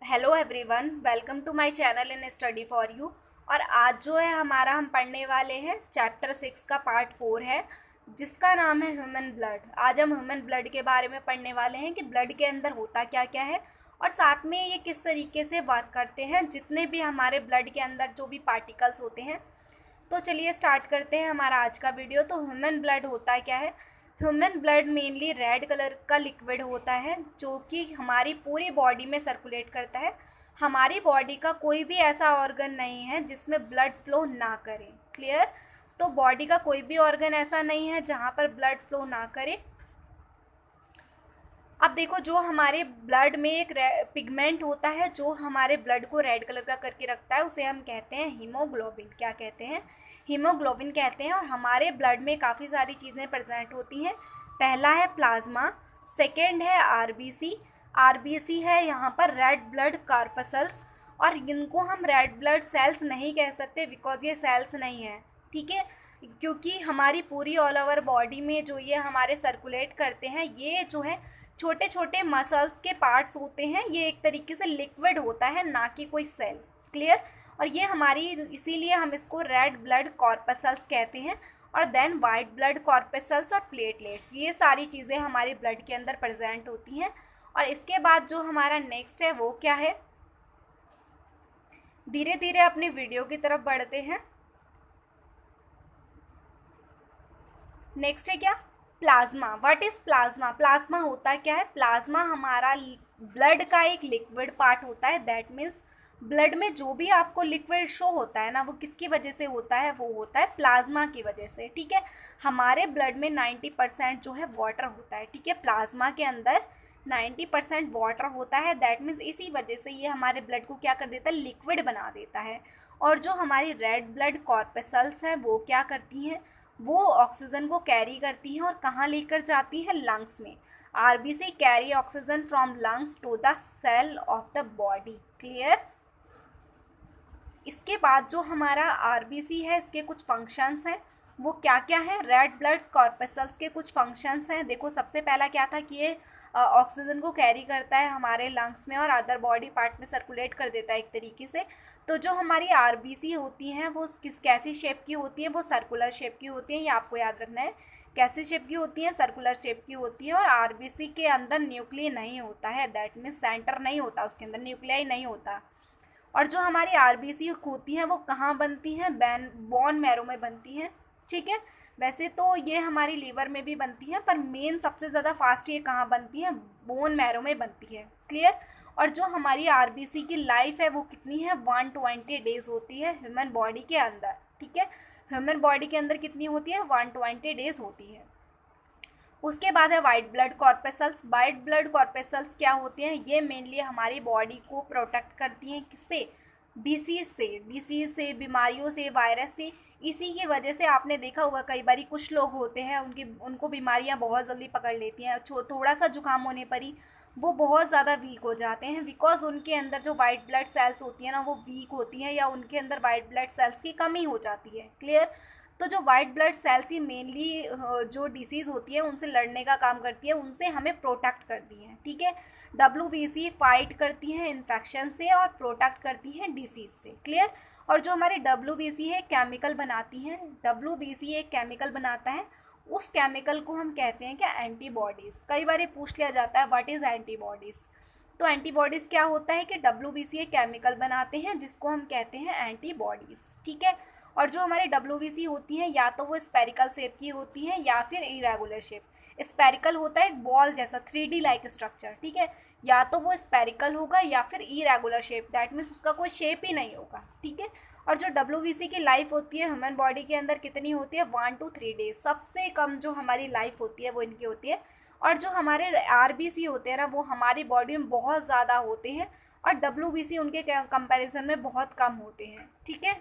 Hello everyone, welcome to my channel in study for you. और आज जो है हमारा हम पढ़ने वाले हैं चैप्टर 6 का पार्ट 4 है, जिसका नाम है ह्यूमन ब्लड। आज हम ह्यूमन ब्लड के बारे में पढ़ने वाले हैं कि ब्लड के अंदर होता क्या क्या है और साथ में ये किस तरीके से वर्क करते हैं, जितने भी हमारे ब्लड के अंदर जो भी पार्टिकल्स होते हैं। तो चलिए स्टार्ट करते हैं हमारा आज का वीडियो। तो ह्यूमन ब्लड होता क्या है? Human blood mainly red colour का लिक्विड होता है जो कि हमारी पूरी बॉडी में सर्कुलेट करता है। हमारी बॉडी का कोई भी ऐसा ऑर्गन नहीं है जिसमें ब्लड फ्लो ना करे। क्लियर? तो बॉडी का कोई भी ऑर्गन ऐसा नहीं है जहाँ पर ब्लड फ्लो ना करे। अब देखो, जो हमारे ब्लड में एक पिगमेंट होता है जो हमारे ब्लड को रेड कलर का करके रखता है, उसे हम कहते हैं हीमोग्लोबिन। क्या कहते हैं? हीमोग्लोबिन कहते हैं। और हमारे ब्लड में काफ़ी सारी चीज़ें प्रेजेंट होती हैं। पहला है प्लाज्मा, सेकेंड है आरबीसी। आरबीसी है यहाँ पर रेड ब्लड कॉर्पसल्स, और इनको हम रेड ब्लड सेल्स नहीं कह सकते बिकॉज ये सेल्स नहीं है। ठीक है? क्योंकि हमारी पूरी ऑल ओवर बॉडी में जो ये हमारे सर्कुलेट करते हैं, ये जो है छोटे छोटे मसल्स के पार्ट्स होते हैं। ये एक तरीके से लिक्विड होता है, ना कि कोई सेल। क्लियर? और ये हमारी, इसीलिए हम इसको रेड ब्लड कॉर्पसल्स कहते हैं। और देन वाइट ब्लड कॉर्पसल्स और प्लेटलेट्स, ये सारी चीज़ें हमारे ब्लड के अंदर प्रेजेंट होती हैं। और इसके बाद जो हमारा नेक्स्ट है वो क्या है? धीरे धीरे अपनी वीडियो की तरफ बढ़ते हैं। नेक्स्ट है क्या? Plasma. What is plasma? Plasma होता क्या है? प्लाज्मा हमारा ब्लड का एक लिक्विड पार्ट होता है। दैट मीन्स ब्लड में जो भी आपको लिक्विड शो होता है ना, वो किसकी वजह से होता है? वो होता है प्लाज्मा की वजह से। ठीक है? हमारे ब्लड में 90% जो है वाटर होता है। ठीक है? प्लाज्मा के अंदर 90% वाटर होता है। दैट मीन्स इसी वजह से ये हमारे ब्लड को क्या कर देता है? लिक्विड बना देता है। और जो हमारी रेड ब्लड कॉर्पसल्स हैं वो क्या करती हैं? वो ऑक्सीजन को कैरी करती हैं और कहाँ लेकर जाती है? लंग्स में। RBC carry oxygen from lungs to the cell of the body. Clear? इसके बाद जो हमारा आरबीसी है, इसके कुछ फंक्शंस हैं। वो क्या क्या है? रेड ब्लड कॉर्पसल्स के कुछ फंक्शंस हैं। देखो, सबसे पहला क्या था कि ये ऑक्सीजन को कैरी करता है हमारे लंग्स में और अदर बॉडी पार्ट में सर्कुलेट कर देता है एक तरीके से। तो जो हमारी आरबीसी होती हैं वो कैसी शेप की होती है? वो सर्कुलर शेप की होती है। ये आपको याद रखना है। कैसी शेप की होती है? सर्कुलर शेप की होती है। और आरबीसी के अंदर न्यूक्लियस नहीं होता है। दैट मीन्स सेंटर नहीं होता, उसके अंदर न्यूक्लियाई नहीं होता। और जो हमारी आरबीसी होती हैं वो कहाँ बनती हैं? बोन मैरो में बनती हैं। ठीक है? वैसे तो ये हमारी लीवर में भी बनती हैं, पर मेन सबसे ज़्यादा फास्ट ये कहाँ बनती हैं? बोन मैरो में बनती है। क्लियर? और जो हमारी आरबीसी की लाइफ है वो कितनी है? 120 डेज होती है ह्यूमन बॉडी के अंदर। ठीक है? ह्यूमन बॉडी के अंदर कितनी होती है? 120 डेज होती है। उसके बाद है white blood corpuscles. White blood corpuscles क्या होती हैं? ये मेनली हमारी बॉडी को प्रोटेक्ट करती हैं। किससे? डिसीज़ से, बीमारियों से, वायरस से। इसी की वजह से आपने देखा होगा कई बार कुछ लोग होते हैं उनको बीमारियां बहुत जल्दी पकड़ लेती हैं। थोड़ा सा जुकाम होने पर ही वो बहुत ज़्यादा वीक हो जाते हैं, बिकॉज उनके अंदर जो वाइट ब्लड सेल्स होती हैं ना, वो वीक होती हैं, या उनके अंदर वाइट ब्लड सेल्स की कमी हो जाती है। क्लियर? तो जो वाइट ब्लड सेल्स ही मेनली जो डिसीज़ होती है उनसे लड़ने का काम करती है, उनसे हमें प्रोटेक्ट करती हैं। ठीक है? डब्ल्यूबीसी फाइट करती हैं इन्फेक्शन से और प्रोटेक्ट करती हैं डिसीज़ से। क्लियर? और जो हमारे डब्ल्यूबीसी है केमिकल बनाती हैं। डब्ल्यूबीसी एक केमिकल बनाता है, उस केमिकल को हम कहते हैं क्या? एंटीबॉडीज़। कई बार ये पूछ लिया जाता है व्हाट इज़ एंटीबॉडीज़। तो एंटीबॉडीज़ क्या होता है कि डब्ल्यूबीसी एक केमिकल बनाते हैं जिसको हम कहते हैं एंटीबॉडीज़। ठीक है? और जो हमारे डब्ल्यूबीसी होती हैं या तो वो स्पेरिकल शेप की होती हैं या फिर इरेगुलर शेप। स्पेरिकल होता है एक बॉल जैसा 3D लाइक स्ट्रक्चर। ठीक है? या तो वो स्पेरिकल होगा या फिर इरेगुलर शेप, दैट मीन्स उसका कोई शेप ही नहीं होगा। ठीक है? और जो डब्ल्यूबीसी की लाइफ होती है ह्यूमन बॉडी के अंदर कितनी होती है? 1 to 3 डेज। सबसे कम जो हमारी लाइफ होती है वो इनकी होती है। और जो हमारे आरबीसी होते हैं ना, वो हमारी बॉडी में बहुत ज़्यादा होते हैं और डब्ल्यूबीसी उनके कंपैरिजन में बहुत कम होते हैं। ठीक है?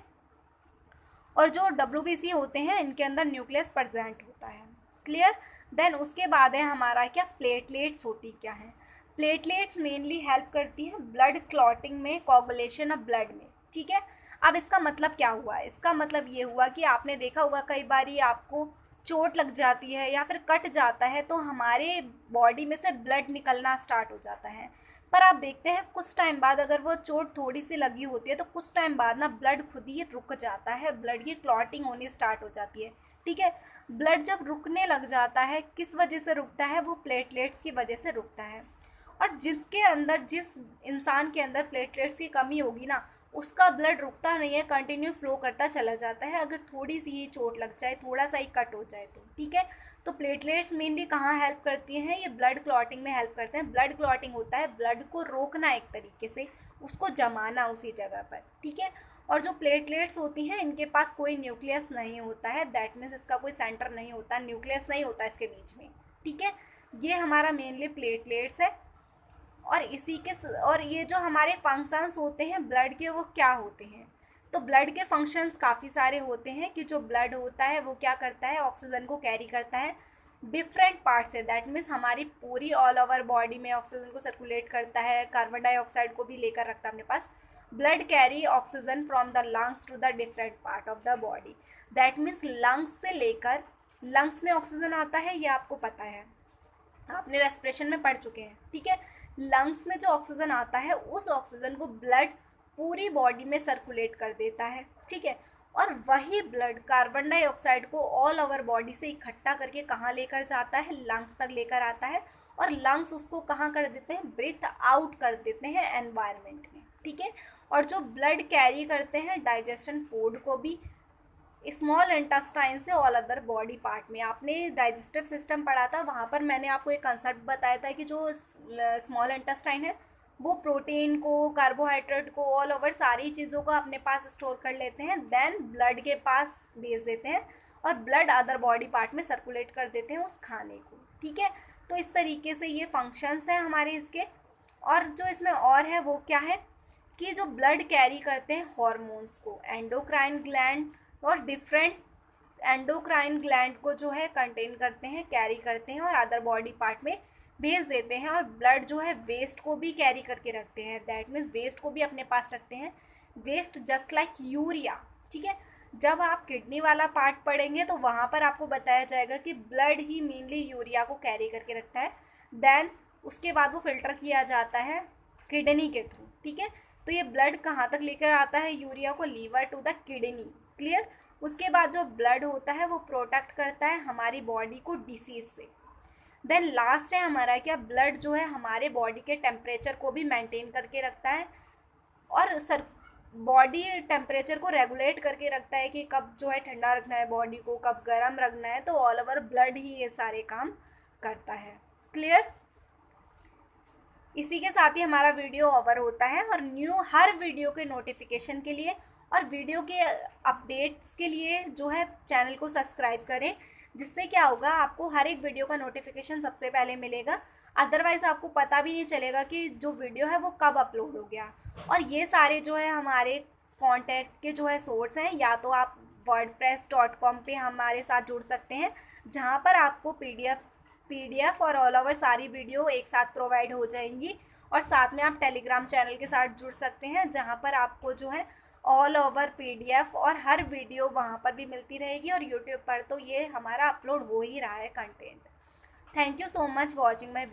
और जो डब्ल्यूबीसी होते हैं इनके अंदर न्यूक्लियस प्रेजेंट होता है। क्लियर? देन उसके बाद है हमारा क्या? प्लेटलेट्स होती क्या है? प्लेटलेट्स मेनली हेल्प करती हैं ब्लड क्लॉटिंग में, कोगुलेशन ऑफ ब्लड में। ठीक है? अब इसका मतलब क्या हुआ? इसका मतलब ये हुआ कि आपने देखा होगा कई बार आपको चोट लग जाती है या फिर कट जाता है तो हमारे बॉडी में से ब्लड निकलना स्टार्ट हो जाता है। पर आप देखते हैं कुछ टाइम बाद अगर वो चोट थोड़ी सी लगी होती है तो कुछ टाइम बाद ना ब्लड खुद ही रुक जाता है, ब्लड की क्लॉटिंग होनी स्टार्ट हो जाती है। ठीक है, ब्लड जब रुकने लग जाता है, किस वजह से रुकता है? वो प्लेटलेट्स की वजह से रुकता है। और जिसके अंदर, जिस इंसान के अंदर प्लेटलेट्स की कमी होगी ना, उसका ब्लड रुकता नहीं है, कंटिन्यू फ्लो करता चला जाता है, अगर थोड़ी सी ही चोट लग जाए, थोड़ा सा ही कट हो जाए तो। ठीक है, तो प्लेटलेट्स मेनली कहाँ हेल्प करती हैं? ये ब्लड क्लॉटिंग में हेल्प करते हैं। ब्लड क्लॉटिंग होता है ब्लड को रोकना, एक तरीके से उसको जमाना उसी जगह पर। ठीक है, और जो प्लेटलेट्स होती हैं इनके पास कोई न्यूक्लियस नहीं होता है, दैट मीन्स इसका कोई सेंटर नहीं होता, न्यूक्लियस नहीं होता इसके बीच में। ठीक है, ये हमारा मेनली प्लेटलेट्स है। और इसी के और ये जो हमारे फंक्शंस होते हैं ब्लड के, वो क्या होते हैं? तो ब्लड के फंक्शंस काफ़ी सारे होते हैं कि जो ब्लड होता है वो क्या करता है? ऑक्सीजन को कैरी करता है डिफरेंट पार्ट से, दैट मीन्स हमारी पूरी ऑल ओवर बॉडी में ऑक्सीजन को सर्कुलेट करता है, कार्बन डाइऑक्साइड को भी लेकर रखता है अपने पास। Blood carry oxygen from the lungs to the different part of the body, that means lungs से लेकर, लंग्स में ऑक्सीजन आता है, ये आपको पता है, आपने रेस्पिरेशन में पढ़ चुके हैं। ठीक है, लंग्स में जो ऑक्सीजन आता है उस ऑक्सीजन को ब्लड पूरी बॉडी में सर्कुलेट कर देता है। ठीक है, और वही ब्लड कार्बन डाइऑक्साइड को ऑल ओवर बॉडी से इकट्ठा करके कहाँ लेकर जाता है? लंग्स तक लेकर आता है, और लंग्स उसको कहाँ कर देते हैं? ब्रीथ आउट कर देते हैं एनवायरनमेंट में। ठीक है, और जो ब्लड कैरी करते हैं डाइजेशन फूड को भी स्मॉल इंटेस्टाइन से ऑल अदर बॉडी पार्ट में। आपने डाइजेस्टिव सिस्टम पढ़ा था, वहाँ पर मैंने आपको एक कंसेप्ट बताया था कि जो स्मॉल इंटेस्टाइन है वो प्रोटीन को, कार्बोहाइड्रेट को, ऑल ओवर सारी चीज़ों को अपने पास स्टोर कर लेते हैं, देन ब्लड के पास भेज देते हैं, और ब्लड अदर बॉडी पार्ट में सर्कुलेट कर देते हैं उस खाने को। ठीक है, तो इस तरीके से ये फंक्शंस हैं हमारे इसके। और जो इसमें और है वो क्या है कि जो ब्लड कैरी करते हैं हॉर्मोन्स को, एंडोक्राइन ग्लैंड और डिफरेंट एंडोक्राइन ग्लैंड को जो है कंटेन करते हैं, कैरी करते हैं और अदर बॉडी पार्ट में भेज देते हैं। और ब्लड जो है वेस्ट को भी कैरी करके रखते हैं, दैट मीन्स वेस्ट को भी अपने पास रखते हैं, वेस्ट जस्ट लाइक यूरिया। ठीक है, जब आप किडनी वाला पार्ट पढ़ेंगे तो वहाँ पर आपको बताया जाएगा कि ब्लड ही मेनली यूरिया को कैरी करके रखता है, देन उसके बाद वो फिल्टर किया जाता है किडनी के थ्रू। ठीक है, तो ये ब्लड कहाँ तक लेकर आता है यूरिया को? Liver to the kidney. Clear? उसके बाद जो ब्लड होता है वो प्रोटेक्ट करता है हमारी बॉडी को डिसीज से। देन लास्ट है हमारा क्या? ब्लड जो है हमारे बॉडी के टेम्परेचर को भी मेंटेन करके रखता है, और बॉडी टेम्परेचर को रेगुलेट करके रखता है कि कब जो है ठंडा रखना है बॉडी को, कब गर्म रखना है, तो ऑल ओवर ब्लड ही ये सारे काम करता है। क्लियर? इसी के साथ ही हमारा वीडियो ओवर होता है, और हर वीडियो के नोटिफिकेशन के लिए और वीडियो के अपडेट्स के लिए जो है चैनल को सब्सक्राइब करें, जिससे क्या होगा, आपको हर एक वीडियो का नोटिफिकेशन सबसे पहले मिलेगा। अदरवाइज़ आपको पता भी नहीं चलेगा कि जो वीडियो है वो कब अपलोड हो गया। और ये सारे जो है हमारे कॉन्टैक्ट के जो है सोर्स हैं, या तो आप wordpress.com पे हमारे साथ जुड़ सकते हैं, जहाँ पर आपको पीडीएफ और ऑल ओवर सारी वीडियो एक साथ प्रोवाइड हो जाएंगी। और साथ में आप टेलीग्राम चैनल के साथ जुड़ सकते हैं, जहाँ पर आपको जो है ऑल ओवर पीडीएफ और हर वीडियो वहाँ पर भी मिलती रहेगी, और यूट्यूब पर तो ये हमारा अपलोड हो ही रहा है content. Thank you so much watching my